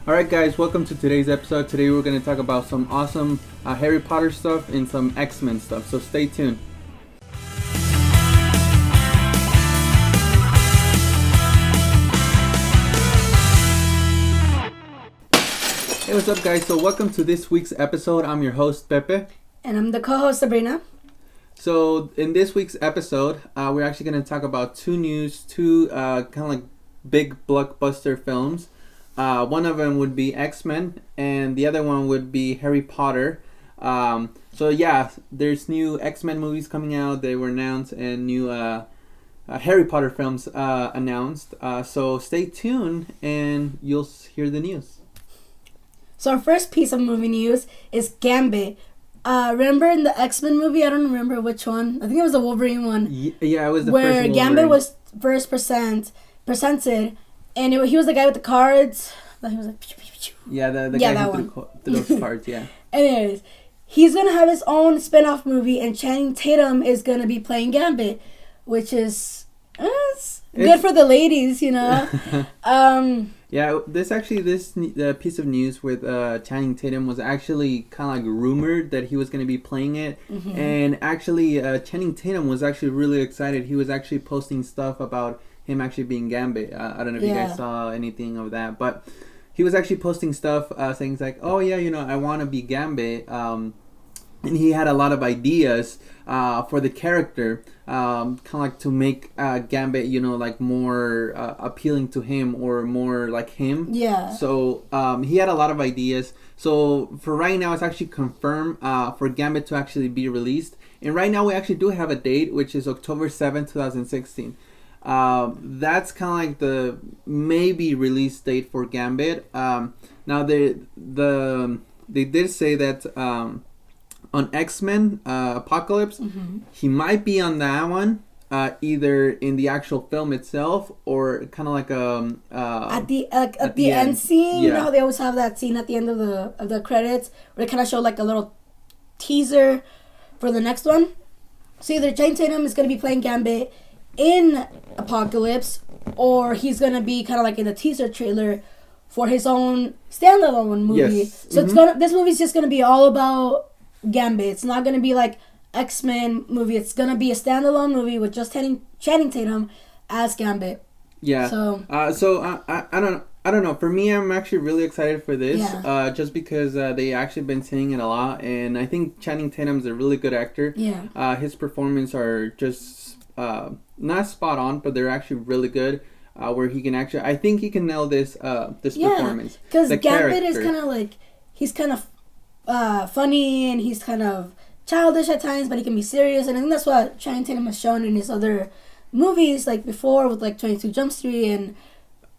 Alright guys, welcome to today's episode. Today we're going to talk about some awesome Harry Potter stuff and some XMen stuff, so stay tuned. Hey, what's up guys? So welcome to this week's episode. I'm your host Pepe. And I'm the co-host Sabrina. So in this week's episode, we're actually going to talk about two kind of like big blockbuster films. One of them would be XMen, and the other one would be Harry Potter. So yeah, there's new XMen movies coming out. They were announced, and new Harry Potter films announced. So stay tuned, and you'll hear the news. So our first piece of movie news is Gambit. Remember in the X-Men movie? I don't remember which one. I think it was the Wolverine one. Yeah, it was the where first Gambit was first presented. And he was the guy with the cards. He was like, pew, pew, pew. Yeah, the guy who threw those cards, yeah. Anyways, he's going to have his own spin-off movie, and Channing Tatum is going to be playing Gambit, which is good for the ladies, you know. Yeah, this piece of news with Channing Tatum was actually kind of like rumored that he was going to be playing it. Mm-hmm. And actually, Channing Tatum was actually really excited. He was actually posting stuff about him actually being Gambit. I don't know if you guys saw anything of that, but he was actually posting stuff saying like, oh yeah, you know, I want to be Gambit. And he had a lot of ideas for the character, kind of like to make Gambit, you know, like more appealing to him or more like him. Yeah. So he had a lot of ideas. So for right now, it's actually confirmed for Gambit to actually be released. And right now, we actually do have a date, which is October 7th, 2016. That's kind of like the maybe release date for Gambit. Now they did say that on XMen Apocalypse, mm-hmm. he might be on that one, either in the actual film itself or kind of like at the end scene. Yeah. You know how they always have that scene at the end of the credits where they kind of show like a little teaser for the next one. So either Channing Tatum is going to be playing Gambit in Apocalypse, or he's gonna be kind of like in the teaser trailer for his own standalone movie. Yes. So mm-hmm. This movie's just gonna be all about Gambit. It's not gonna be like X-Men movie. It's gonna be a standalone movie with just Channing Tatum as Gambit. Yeah. So I don't know. For me, I'm actually really excited for this. Yeah. Just because they actually been saying it a lot, and I think Channing Tatum's a really good actor. Yeah. His performance are just not spot on, but they're actually really good. Where he can actually, I think he can nail this performance. Because Gambit is kind of like, he's kind of funny and he's kind of childish at times, but he can be serious. And I think that's what Channing Tatum has shown in his other movies, like before with like 22 Jump Street and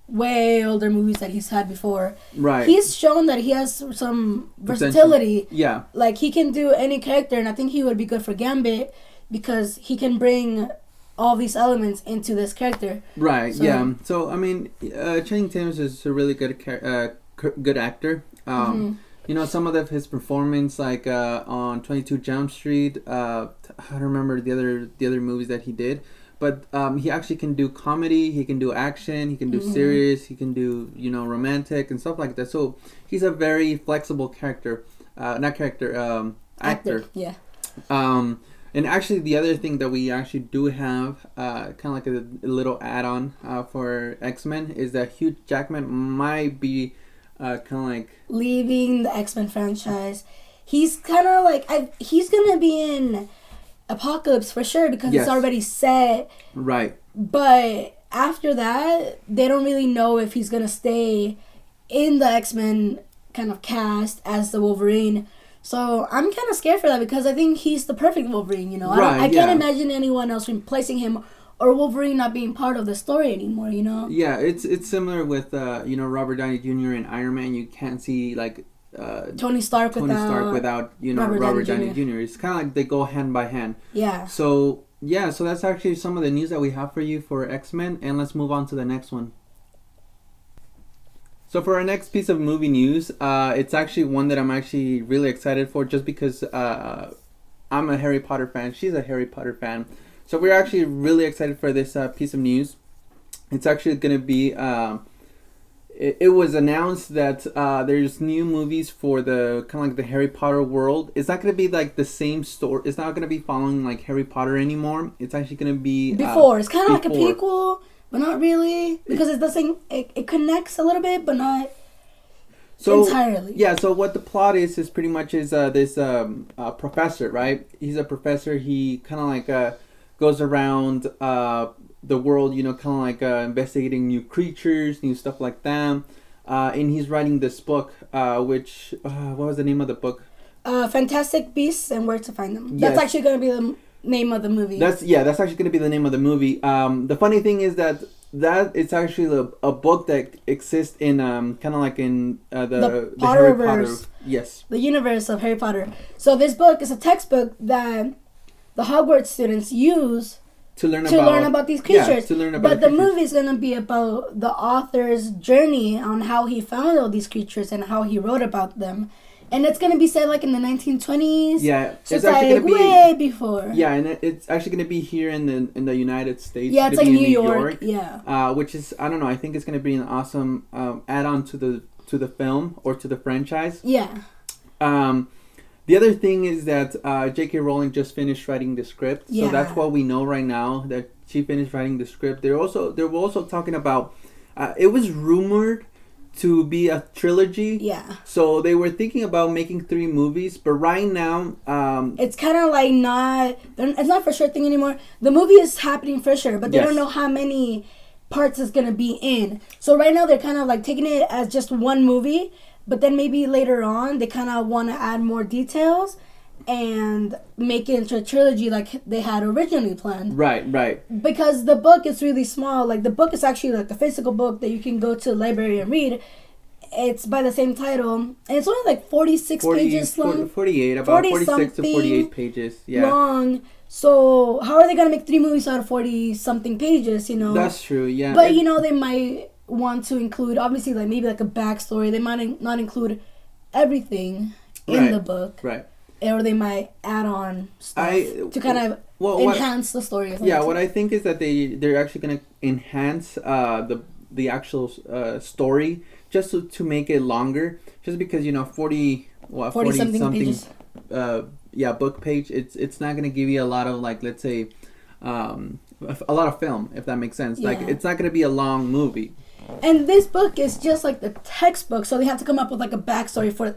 way older movies that he's had before. Right. He's shown that he has some versatility. Yeah. Like he can do any character, and I think he would be good for Gambit because he can bring all these elements into this character. Right. So, yeah. So I mean, Channing Tatum is a really good good actor. Mm-hmm. You know, some of his performance, like on 22 Jump Street. I don't remember the other movies that he did, but he actually can do comedy. He can do action. He can do mm-hmm. serious. He can do romantic and stuff like that. So he's a very flexible character. Actor. Yeah. And actually, the other thing that we actually do have, kind of like a little add-on for X-Men, is that Hugh Jackman might be kind of like leaving the X-Men franchise. He's kind of like he's gonna be in Apocalypse for sure because it's already set. Right. But after that, they don't really know if he's gonna stay in the X-Men kind of cast as the Wolverine. So I'm kind of scared for that because I think he's the perfect Wolverine, you know. Right, I can't imagine anyone else replacing him or Wolverine not being part of the story anymore, you know. Yeah, it's similar with Robert Downey Jr. and Iron Man. You can't see like Tony Stark without Robert Downey Jr. It's kind of like they go hand by hand. Yeah. So that's actually some of the news that we have for you for X-Men, and let's move on to the next one. So for our next piece of movie news, it's actually one that I'm actually really excited for just because I'm a Harry Potter fan. She's a Harry Potter fan. So we're actually really excited for this piece of news. It's actually going to be it was announced that there's new movies for the kind of like the Harry Potter world. It's not going to be like the same story. It's not going to be following like Harry Potter anymore. It's actually going to be before. It's kind of like a prequel, but not really, because it doesn't. It connects a little bit, but not entirely. Yeah. So what the plot is pretty much is this professor, right? He's a professor. He kind of like goes around the world, you know, kind of like investigating new creatures, new stuff like that. And he's writing this book, which what was the name of the book? Fantastic Beasts and Where to Find Them. Yes. That's actually going to be the name of the movie. That's actually going to be the name of the movie. The funny thing is that it's actually a book that exists in kind of like in the Harry Potter. Yes. The universe of Harry Potter. So this book is a textbook that the Hogwarts students use to learn about these creatures. Yeah, to learn about but the movie is going to be about the author's journey on how he found all these creatures and how he wrote about them. And it's going to be set like in the 1920s. Yeah. So it's actually like way before. Yeah, and it's actually going to be here in the United States. Yeah, it's like New York. Yeah. Which is, I don't know, I think it's going to be an awesome add-on to the film or to the franchise. Yeah. The other thing is that J.K. Rowling just finished writing the script, so that's what we know right now, that she finished writing the script. They were also talking about it was rumored to be a trilogy. Yeah. So they were thinking about making 3 movies, but right now it's kind of like it's not for sure thing anymore. The movie is happening for sure, but they don't know how many parts it's gonna be in. So right now they're kind of like taking it as just one movie. But then maybe later on, they kind of want to add more details and make it into a trilogy like they had originally planned. Right. Because the book is really small. Like, the book is actually like a physical book that you can go to the library and read. It's by the same title. And it's only like 46 pages long. 48, about 46 to 48 pages. Yeah. Long. So, how are they going to make 3 movies out of 40-something pages, you know? That's true, yeah. But, you know, they might want to include, obviously, like maybe like a backstory. They might not include everything in the book, right? Or they might add on stuff to kind of enhance the story. Yeah, what I think is that they're actually going to enhance the actual story just to make it longer. Just because, you know, 40 something pages. Book page. It's not going to give you a lot of, like, let's say, a lot of film, if that makes sense. Yeah. Like, it's not going to be a long movie. And this book is just like the textbook, so they have to come up with like a backstory for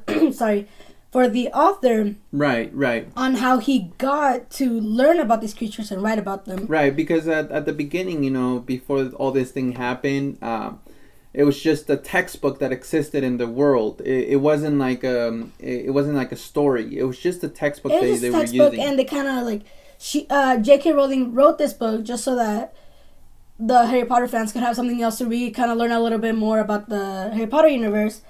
for the author. Right. On how he got to learn about these creatures and write about them. Right, because at the beginning, you know, before all this thing happened, it was just a textbook that existed in the world. It wasn't like a story. It was just a textbook they were using. And they kind of like J.K. Rowling wrote this book just so that the Harry Potter fans could have something else to read, kind of learn a little bit more about the Harry Potter universe.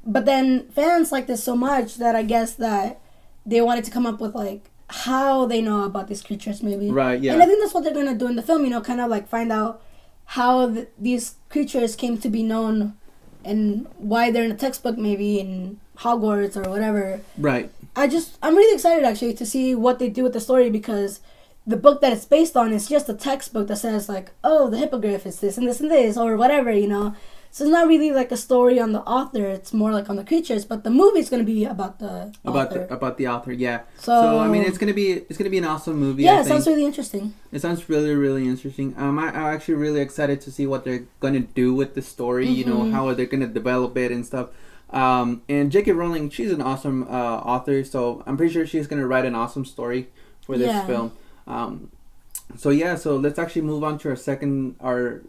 But then fans liked this so much that I guess that they wanted to come up with like how they know about these creatures, maybe. Right, yeah. And I think that's what they're going to do in the film, you know, kind of like find out how these creatures came to be known and why they're in a textbook, maybe in Hogwarts or whatever. Right. I'm really excited actually to see what they do with the story, because the book that it's based on is just a textbook that says like, oh, the hippogriff is this and this and this or whatever, you know. So it's not really like a story on the author. It's more like on the creatures. But the movie's gonna be about the author. About the author, yeah. So I mean, it's gonna be an awesome movie. Yeah, it sounds really interesting. It sounds really, really interesting. I'm actually really excited to see what they're gonna do with the story. Mm-hmm. You know, how they're gonna develop it and stuff. And J.K. Rowling, she's an awesome author. So I'm pretty sure she's gonna write an awesome story for this film. So let's actually move on to our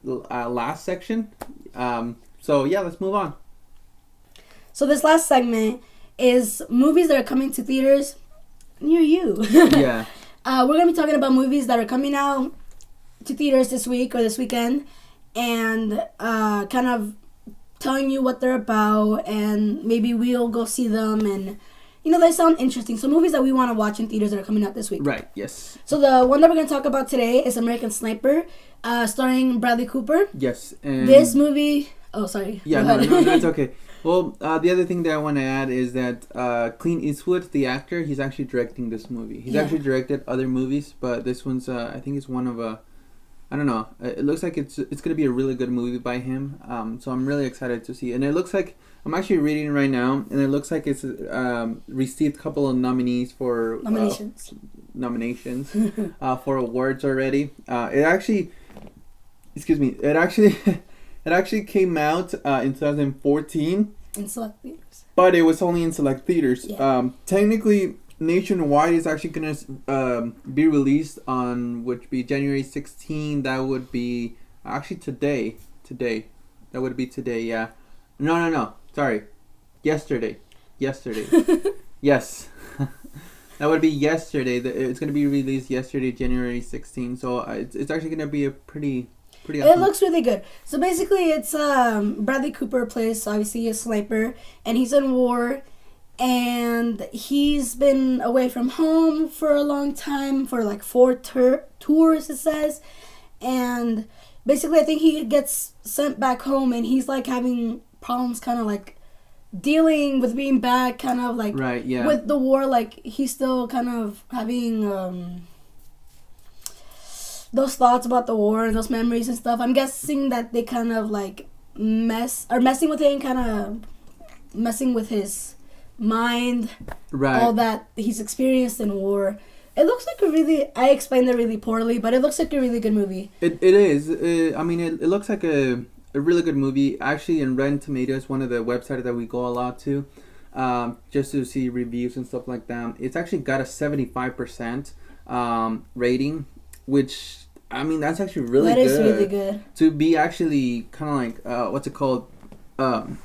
last section. Let's move on. So this last segment is movies that are coming to theaters near you. Yeah. We're going to be talking about movies that are coming out to theaters this week or this weekend, and kind of telling you what they're about, and maybe we'll go see them, and you know, they sound interesting. So movies that we want to watch in theaters that are coming out this week. Right, yes. So the one that we're going to talk about today is American Sniper, starring Bradley Cooper. Yes. And this movie... Oh, sorry. Yeah, no, that's okay. Well, the other thing that I want to add is that Clint Eastwood, the actor, he's actually directing this movie. He's actually directed other movies, but this one's, I think it's one of I don't know. It looks like it's gonna be a really good movie by him. So I'm really excited to see. And it looks like I'm actually reading it right now, and it looks like it's received a couple of nominations for for awards already. It actually, excuse me. It actually came out in 2014. In select theaters. But it was only in select theaters. Yeah. Technically, nationwide is actually gonna be released on which be January 16. That would be actually today. That would be today. Yeah. No. Sorry. Yesterday. Yes. That would be yesterday. It's gonna be released yesterday, January 16. So it's actually gonna be a pretty. It looks really good. So basically, it's Bradley Cooper plays obviously a sniper, and he's in war, and he's been away from home for a long time for like 4 tours, it says, and basically I think he gets sent back home, and he's like having problems, kind of like dealing with being back, kind of like right, yeah, with the war. Like he's still kind of having those thoughts about the war and those memories and stuff. I'm guessing that they kind of like messing with him, kind of messing with his mind, right? All that he's experienced in war. It looks like I explained it really poorly, but it looks like a really good movie. It is. I mean, it looks like a really good movie. Actually, in Rotten Tomatoes, one of the websites that we go a lot to, just to see reviews and stuff like that, it's actually got a 75% rating. Which, I mean, that's actually really good. That is really good. To be actually kind of like, what's it called? Kind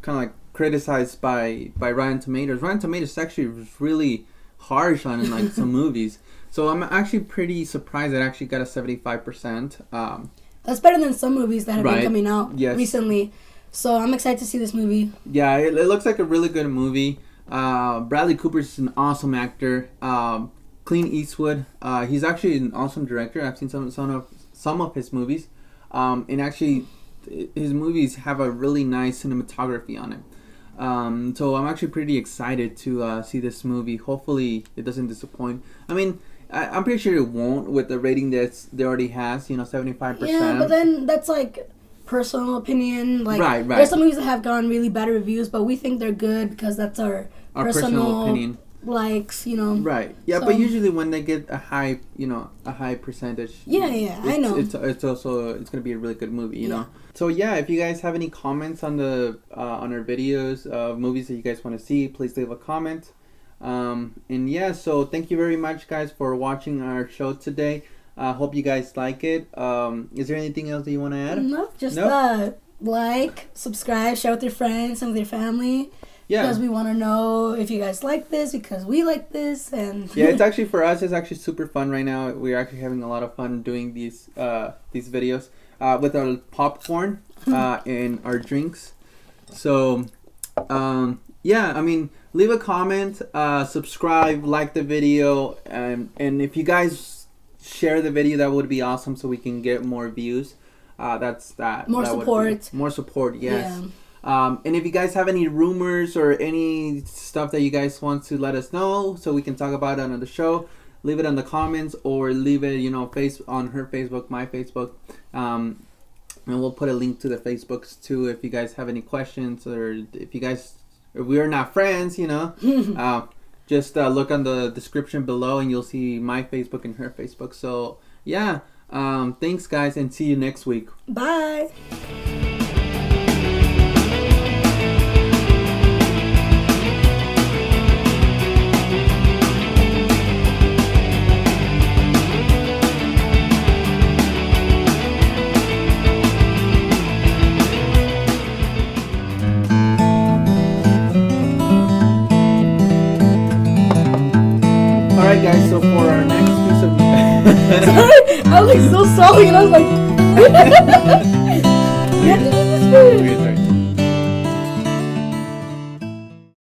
of like criticized by Rotten Tomatoes. Rotten Tomatoes actually really harsh on like some movies. So I'm actually pretty surprised it actually got a 75%. That's better than some movies that have been coming out recently. So I'm excited to see this movie. Yeah, it looks like a really good movie. Bradley Cooper is an awesome actor. Clint Eastwood, he's actually an awesome director. I've seen some of his movies, and actually his movies have a really nice cinematography on it. So I'm actually pretty excited to see this movie. Hopefully it doesn't disappoint. I mean, I'm pretty sure it won't with the rating that it already has. 75%. Yeah, but then that's like personal opinion. Like, right. There's some movies that have gotten really bad reviews, but we think they're good because that's our personal opinion. Likes, right, yeah, so, but usually when they get a high percentage, I know it's gonna be a really good movie, you know. So yeah, if you guys have any comments on the on our videos of movies that you guys want to see, please leave a comment. And yeah, so thank you very much, guys, for watching our show today. Hope you guys like it. Is there anything else that you want to add? No, just like, subscribe, share with your friends and with your family. Yeah. Because we want to know if you guys like this, because we like this, and yeah, it's actually for us. It's actually super fun right now. We're actually having a lot of fun doing these videos with our popcorn and our drinks. So yeah, I mean, leave a comment, subscribe, like the video, and if you guys share the video, that would be awesome, so we can get more views. That's that. More support. More support. Yes. Yeah. And if you guys have any rumors or any stuff that you guys want to let us know so we can talk about it on the show, leave it in the comments or leave it, on her Facebook, my Facebook. And we'll put a link to the Facebooks too if you guys have any questions, or if we're not friends, just look on the description below and you'll see my Facebook and her Facebook. So yeah, thanks guys, and see you next week. Bye. Alright guys, so for our next piece of Sorry, I was like so sorry and I was like